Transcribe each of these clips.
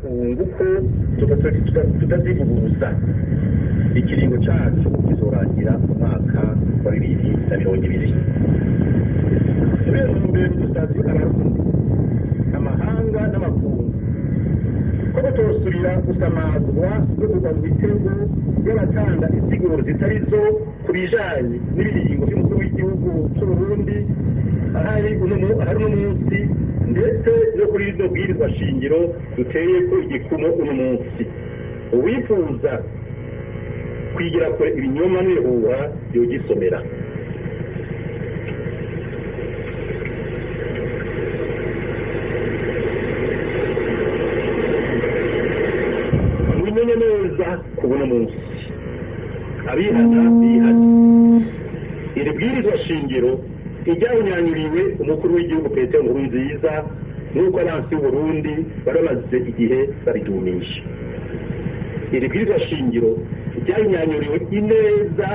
n'amakungu ko tutazivuguruza ikiringo cacu kizorangira mu mwaka wa 2020 kubera mbere tutazi abarundi amahanga n'amakungu ko batosubira gusamazwa no kuva mu bitego y'abatanga insiguro zitari zo ku bijanye n'ibiringo by'umukuru w'igihugu c'Uburundi ahari uno munsi ndetse no kuri izo bwirizwa shingiro duteye ko igikumo uno munsi uwifuza kwigira kure ibinyoma n'ihuha yogisomera mwimenye neza kubona munsi abihana bihana iri bwirizwa shingiro iryawunyanyuriwe umukuru w'igihugu Petero Nkurunziza nuko abansi b'Uburundi baramaze igihe baridumisha iri bwirizwa shingiro iryawunyanyuriwe ineza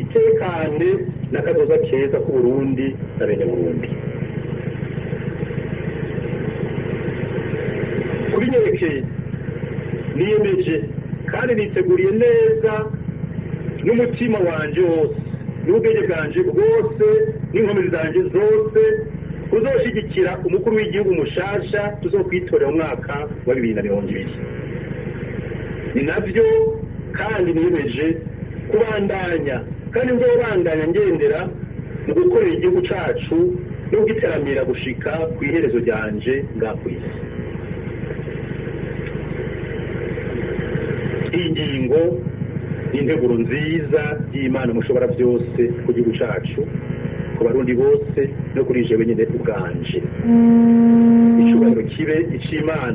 itekane n'akazoza keza k'Uburundi na bene Burundi kuri nyerekeye niyemeje kandi niteguriye neza n'umutima wanje wose n'ubwenge bwanje bwose n'inkomezi zanje zose kuzoshigikira umukuru w'igihugu mushasha tuzokwitorera mu mwaka wa 2020 ni navyo kandi niyemeje kubandanya kandi nzobandanya ngendera mu gukorera igihugu cacu no giteramira gushika ku iherezo ryanje nga kwisi ingingo integuro nziza y'Imana mushobora byose ku gihugu cacu ku barundi bose no kuri jewe nyine ubwanje icubahiro kibe ic'Imana